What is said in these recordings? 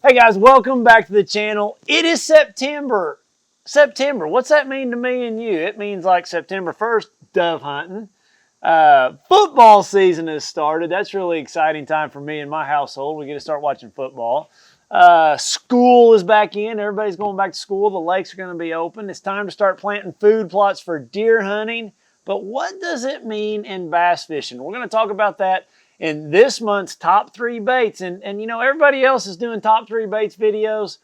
Hey guys, welcome back to the channel. It is September. September, what's that mean to me and you? It means like September 1st, dove hunting. Football season has started. That's a really exciting time for me and my household. We get to start watching football. School is back in. Everybody's going back to school. The lakes are going to be open. It's time to start planting food plots for deer hunting. But what does it mean in bass fishing? We're going to talk about that in this month's top 3 baits. And you know, everybody else is doing top 3 baits videos.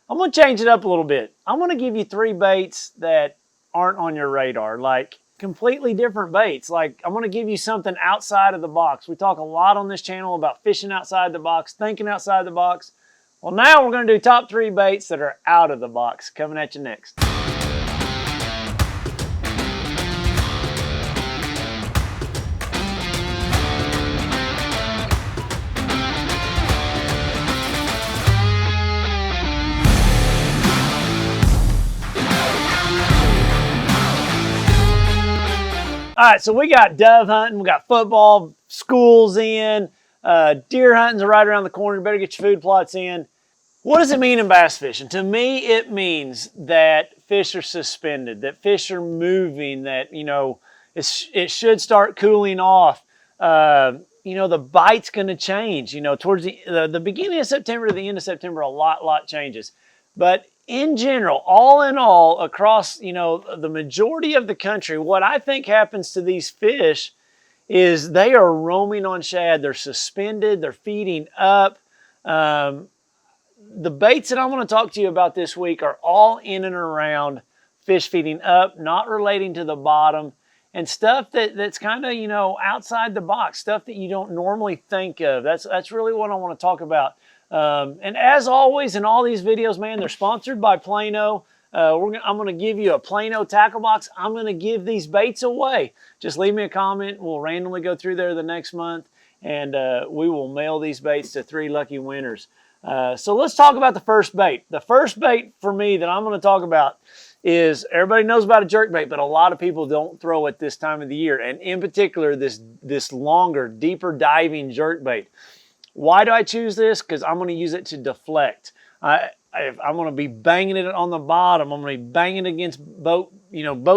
I'm going to change it up a little bit. I'm going to give you 3 baits that aren't on your radar, like completely different baits. Like I'm going to give you something outside of the box. We talk a lot on this channel about fishing outside the box, thinking outside the box. Well, now we're going to do top 3 baits that are out of the box. Coming at you next. All right, so we got dove hunting, we got football, school's in, deer hunting's right around the corner. You better get your food plots in. What does it mean in bass fishing? To me, it means that fish are suspended, that fish are moving, that, you know, it should start cooling off. You know, the bite's going to change. You know, towards the beginning of September to the end of September, a lot changes. But in general, all in all, across, you know, the majority of the country, what I think happens to these fish is they are roaming on shad. They're suspended. They're feeding up. The baits that I'm going to talk to you about this week are all in and around fish feeding up, not relating to the bottom, and stuff that's kind of, you know, outside the box, stuff that you don't normally think of. That's really what I want to talk about. And as always in all these videos, man, they're sponsored by Plano. I'm going to give you a Plano tackle box. I'm going to give these baits away. Just leave me a comment. We'll randomly go through there the next month, and we will mail these baits to 3 lucky winners. So let's talk about the first bait. The first bait for me that I'm going to talk about is, everybody knows about a jerkbait, but a lot of people don't throw it this time of the year. And in particular, this longer, deeper diving jerkbait. Why do I choose this? Because I'm going to use it to deflect. I'm going to be banging it on the bottom. I'm going to be banging it against boat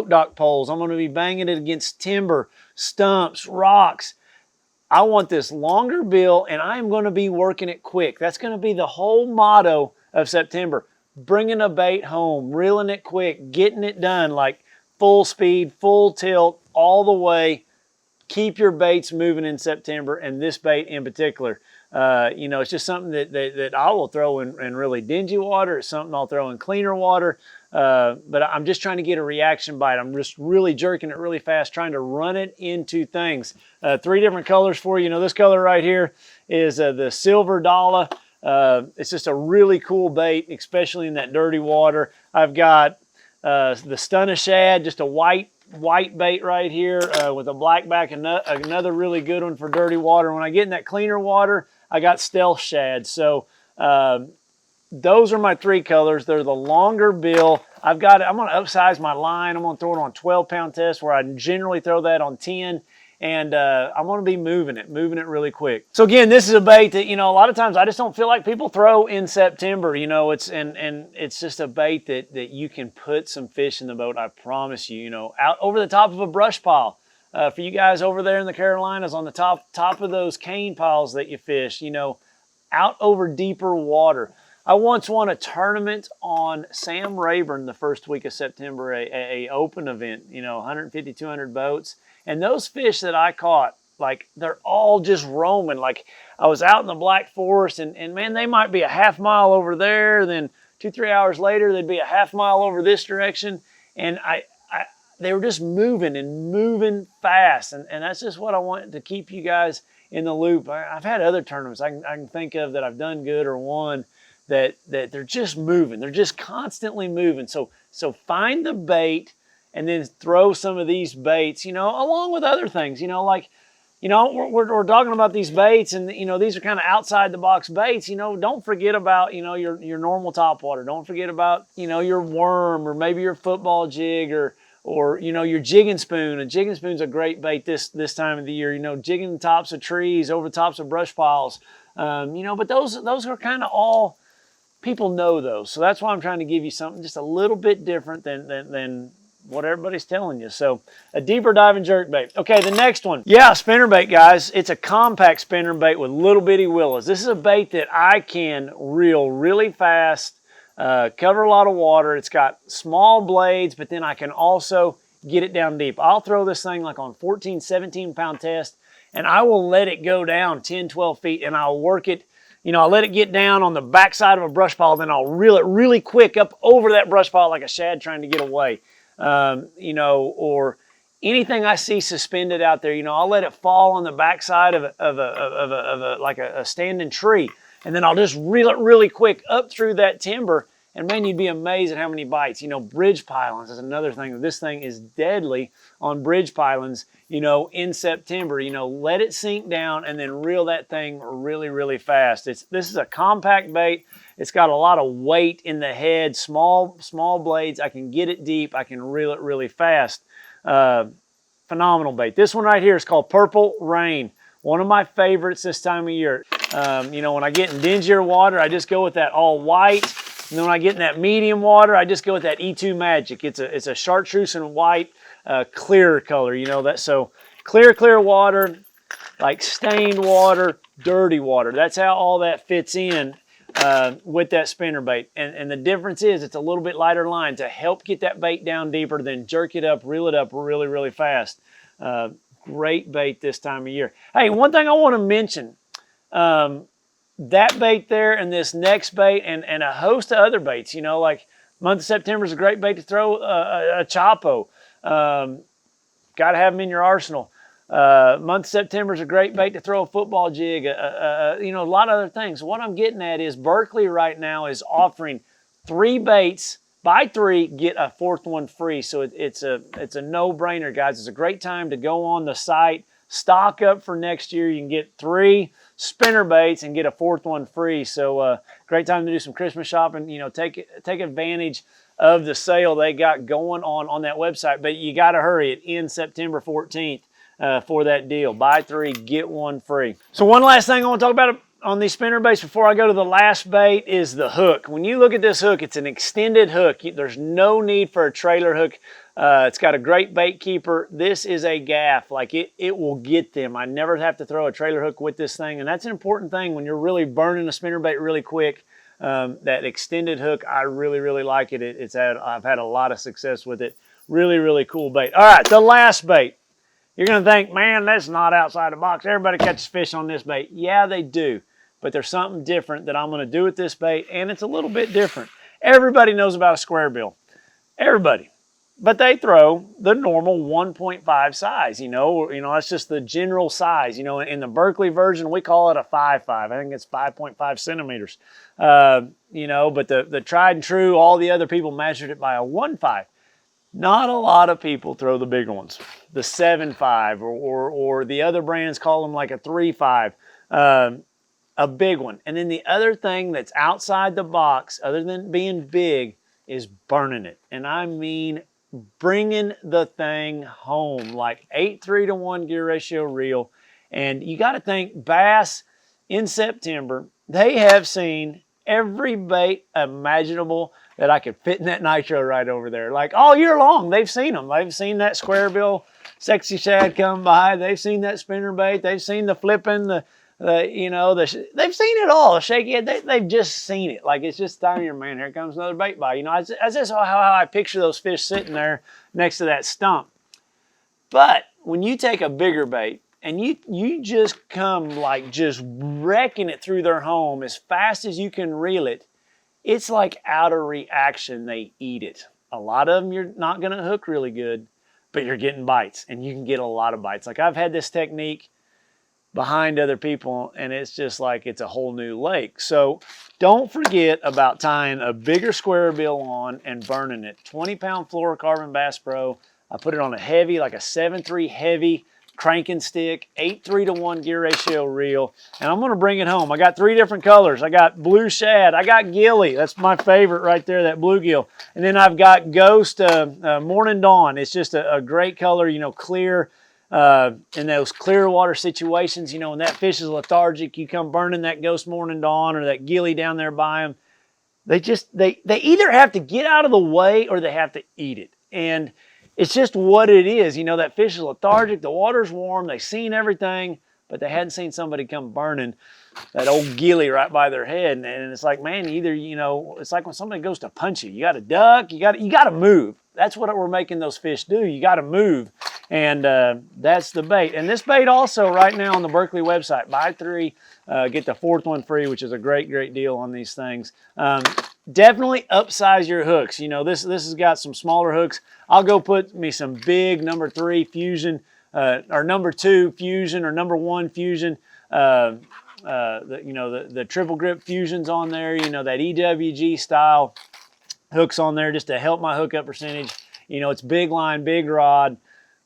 dock poles. I'm going to be banging it against timber, stumps, rocks. I want this longer bill, and I'm going to be working it quick. That's going to be the whole motto of September. Bringing a bait home, reeling it quick, getting it done, like full speed, full tilt, all the way. Keep your baits moving in September, and this bait in particular. You know, it's just something that I will throw in really dingy water. It's something I'll throw in cleaner water. But I'm just trying to get a reaction bite. I'm just really jerking it really fast, trying to run it into things. 3 different colors for you. You know, this color right here is the silver dollar. It's just a really cool bait, especially in that dirty water. I've got the stunner shad, just a white bait right here with a black back. Another really good one for dirty water. When I get in that cleaner water, I got stealth shad. So those are my 3 colors. They're the longer bill. I'm going to upsize my line. I'm going to throw it on 12-pound test, where I generally throw that on 10. And I'm going to be moving it really quick. So again, this is a bait that, you know, a lot of times I just don't feel like people throw in September. You know, it's just a bait that you can put some fish in the boat. I promise you. You know, out over the top of a brush pile. For you guys over there in the Carolinas, on the top of those cane piles that you fish, you know, out over deeper water. I once won a tournament on Sam Rayburn the first week of September, a open event, you know, 150, 200 boats. And those fish that I caught, like, they're all just roaming. Like, I was out in the Black Forest, and man, they might be a half mile over there. Then 2-3 hours later, they'd be a half mile over this direction. And they were just moving fast. And that's just what I want to keep you guys in the loop. I've had other tournaments I can think of that I've done good or won that they're just moving. They're just constantly moving. So find the bait and then throw some of these baits, you know, along with other things, you know, like, you know, we're talking about these baits, and, you know, these are kind of outside the box baits. You know, don't forget about, you know, your normal topwater. Don't forget about, you know, your worm, or maybe your football jig, or you know, your jigging spoon. A jigging spoon's a great bait this time of the year. You know, jigging the tops of trees, over the tops of brush piles. You know, but those are kind of all people know those. So that's why I'm trying to give you something just a little bit different than what everybody's telling you. So a deeper diving jerkbait. Okay, the next one. Yeah, spinnerbait, guys. It's a compact spinnerbait with little bitty willows. This is a bait that I can reel really fast, cover a lot of water. It's got small blades, but then I can also get it down deep. I'll throw this thing like on 14, 17 pound test, and I will let it go down 10, 12 feet, and I'll work it. You know, I'll let it get down on the backside of a brush pile, then I'll reel it really quick up over that brush pile like a shad trying to get away. You know, or anything I see suspended out there, you know, I'll let it fall on the backside of a standing tree, and then I'll just reel it really quick up through that timber. And man, you'd be amazed at how many bites. You know, bridge pylons is another thing. This thing is deadly on bridge pylons, you know, in September. You know, let it sink down and then reel that thing really, really fast. This is a compact bait. It's got a lot of weight in the head, small blades. I can get it deep. I can reel it really fast. Phenomenal bait. This one right here is called Purple Rain. One of my favorites this time of year. You know, when I get in dingier water, I just go with that all white. And then when I get in that medium water, I just go with that E2 Magic. It's a chartreuse and white clear color. You know that. So clear water, like stained water, dirty water. That's how all that fits in with that spinnerbait. And the difference is it's a little bit lighter line to help get that bait down deeper, then jerk it up, reel it up really, really fast. Great bait this time of year. Hey, one thing I want to mention. That bait there and this next bait and a host of other baits, you know, like month of September is a great bait to throw a Chapo. Got to have them in your arsenal. Month of September is a great bait to throw a football jig, you know, a lot of other things. What I'm getting at is Berkley right now is offering 3 baits. Buy 3, get a 4th one free. So it's a no-brainer, guys. It's a great time to go on the site, stock up for next year. You can get 3 spinner baits and get a 4th one free. So great time to do some Christmas shopping. You know, take advantage of the sale they got going on that website. But you got to hurry. It ends September 14th for that deal. Buy 3, get 1 free. So one last thing I want to talk about on these spinner baits before I go to the last bait is the hook. When you look at this hook, it's an extended hook. There's no need for a trailer hook. It's got a great bait keeper. This is a gaff. Like it will get them. I never have to throw a trailer hook with this thing, and that's an important thing when you're really burning a spinnerbait really quick. That extended hook, I really, really like it. I've had a lot of success with it. Really, really cool bait. All right, the last bait. You're going to think, man, that's not outside the box. Everybody catches fish on this bait. Yeah, they do, but there's something different that I'm going to do with this bait, and it's a little bit different. Everybody knows about a square bill. Everybody. But they throw the normal 1.5 size, you know, that's just the general size. You know, in the Berkley version, we call it a 5.5. I think it's 5.5 centimeters. You know, but the tried and true, all the other people measured it by a 1.5. Not a lot of people throw the bigger ones, the 7.5, or the other brands call them like a 3.5, a big one. And then the other thing that's outside the box, other than being big, is burning it. And I mean bringing the thing home, like 8:3 to 1 gear ratio reel. And you got to think bass in September, they have seen every bait imaginable that I could fit in that nitro right over there. Like all year long, they've seen them. They've seen that square bill sexy shad come by. They've seen that spinner bait. They've seen the flipping, they've seen it all. The shaky head, they've just seen it. Like it's just time here, man. Here comes another bait by. You know, that's just how I picture those fish sitting there next to that stump. But when you take a bigger bait and you just come like just wrecking it through their home as fast as you can reel it, it's like out of reaction, they eat it. A lot of them you're not going to hook really good, but you're getting bites, and you can get a lot of bites. Like I've had this technique behind other people, and it's just like it's a whole new lake. So don't forget about tying a bigger square bill on and burning it. 20-pound fluorocarbon Bass Pro. I put it on a heavy, like a 7.3 heavy cranking stick, 8:3 to 1 gear ratio reel, and I'm going to bring it home. I got 3 different colors. I got blue shad. I got gilly. That's my favorite right there, that bluegill. And then I've got ghost morning dawn. It's just a great color, you know, clear. In those clear water situations, you know, when that fish is lethargic, you come burning that ghost morning dawn or that gilly down there by them. They either have to get out of the way or they have to eat it. And it's just what it is. You know, that fish is lethargic, the water's warm, they've seen everything, but they hadn't seen somebody come burning that old gilly right by their head. And it's like, man, either, you know, it's like when somebody goes to punch you, you got to duck, you got to move. That's what we're making those fish do. You got to move. And that's the bait. And this bait also right now on the Berkley website, buy 3, get the 4th one free, which is a great, great deal on these things. Definitely upsize your hooks. You know, this has got some smaller hooks. I'll go put me some big number 3 Fusion, or number 2 Fusion, or number 1 Fusion. The triple grip Fusions on there. You know, that EWG style hooks on there just to help my hookup percentage. You know, it's big line, big rod,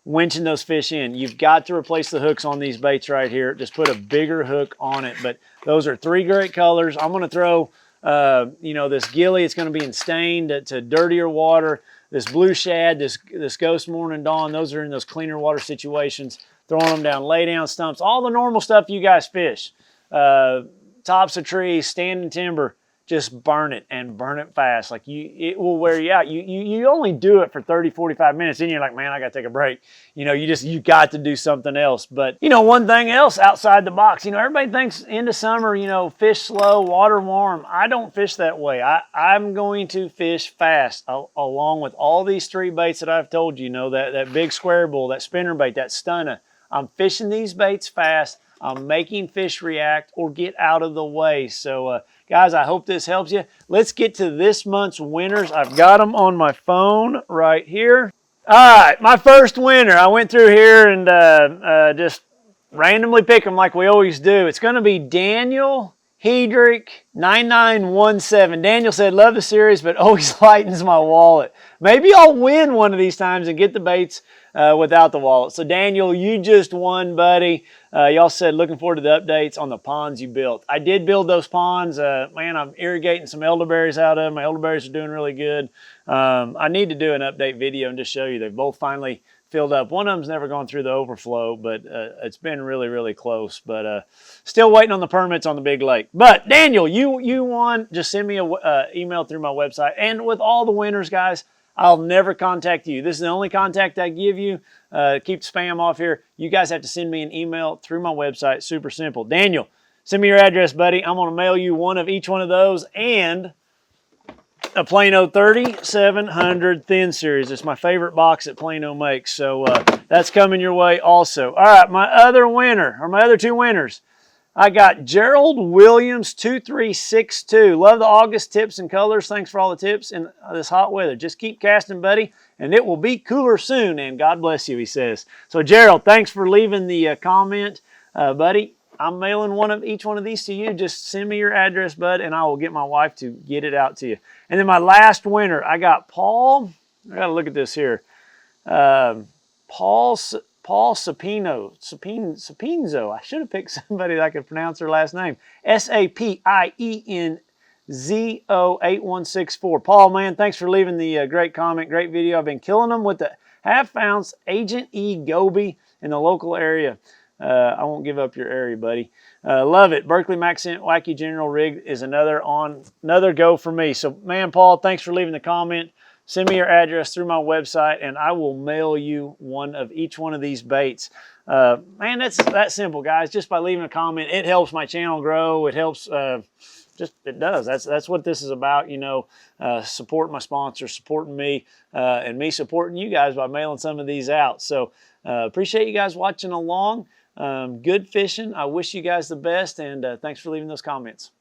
winching those fish in. You've got to replace the hooks on these baits right here. Just put a bigger hook on it. But those are 3 great colors. I'm going to throw, this gilly. It's going to be in stained to dirtier water. This blue shad, this ghost morning dawn, those are in those cleaner water situations. Throwing them down, lay down stumps, all the normal stuff you guys fish. Tops of trees, standing timber. Just burn it and burn it fast. Like it will wear you out. You only do it for 30, 45 minutes. Then you're like, man, I got to take a break. You know, you got to do something else. But, you know, one thing else outside the box, you know, everybody thinks into summer, you know, fish slow, water warm. I don't fish that way. I'm going to fish fast along with all these 3 baits that I've told you, you know, that big square bull, that spinnerbait, that stunner. I'm fishing these baits fast. I'm making fish react or get out of the way. So, guys, I hope this helps you. Let's get to this month's winners. I've got them on my phone right here. All right, my first winner. I went through here and just randomly pick them like we always do. It's going to be Daniel Hedrick 9917. Daniel said, love the series, but always lightens my wallet. Maybe I'll win one of these times and get the baits without the wallet. So Daniel, you just won, buddy. Y'all said looking forward to the updates on the ponds you built. I did build those ponds. Man, I'm irrigating some elderberries out of them. My elderberries are doing really good. I need to do an update video and just show you. They've both finally filled up. One of them's never gone through the overflow, but it's been really, really close. But still waiting on the permits on the big lake. But Daniel, you won. Just send me an email through my website. And with all the winners, guys, I'll never contact you. This is the only contact I give you. Keep the spam off here. You guys have to send me an email through my website. Super simple. Daniel, send me your address, buddy. I'm going to mail you one of each one of those and a Plano 3700 Thin Series. It's my favorite box that Plano makes. So that's coming your way also. All right, my other 2 winners. I got Gerald Williams 2362. Love the August tips and colors. Thanks for all the tips in this hot weather. Just keep casting, buddy, and it will be cooler soon, and God bless you, he says. So, Gerald, thanks for leaving the comment. Buddy, I'm mailing each one of these to you. Just send me your address, bud, and I will get my wife to get it out to you. And then my last winner, I got Paul. I got to look at this here. Paul Sapinzo. I should have picked somebody that I could pronounce their last name. SAPIENZO8164. Paul, man, thanks for leaving the great comment, great video. I've been killing them with the half-ounce Agent E Goby in the local area. I won't give up your area, buddy. Love it. Berkley Maxent Wacky General Rig is another go for me. So, man, Paul, thanks for leaving the comment. Send me your address through my website, and I will mail you one of each one of these baits. Man, that's that simple, guys. Just by leaving a comment, it helps my channel grow. It helps, it does. That's what this is about, you know, supporting my sponsors, supporting me, and me supporting you guys by mailing some of these out. So appreciate you guys watching along. Good fishing. I wish you guys the best, and thanks for leaving those comments.